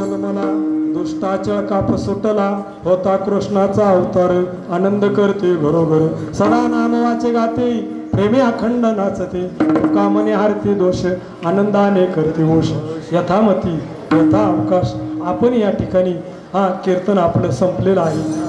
जन्मला दुष्टाचळ काप सुटला होता कृष्णाचा अवतार आनंद करते घरोघर सदा नामवाचे गाते प्रेमी अखंड नाचते तुका मने हारती दोष आनंदाने करते होश यथामती यथा अवकाश आपण या ठिकाणी हा कीर्तन आपलं संपलेलं आहे।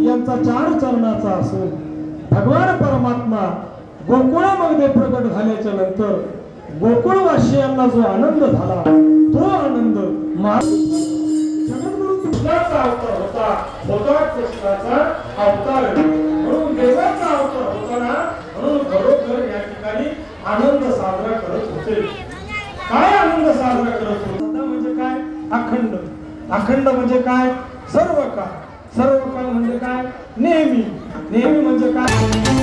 यांचा चार चरणाचा असून भगवान परमात्मा गोकुळामध्ये प्रकट झाल्याच्या नंतर गोकुळवासियांना जो आनंद झाला तो आनंद जगद्गुरु कृष्णाचा अवतार होता कृष्णाचा अवतार म्हणून देवाचा अवतार होता ना म्हणून खरोखर या ठिकाणी आनंद साजरा करत होते। काय आनंद साजरा करत होता म्हणजे काय अखंड अखंड म्हणजे काय सर्व काळ सर्व काळ म्हणजे काय नेहमी नेहमी म्हणजे काय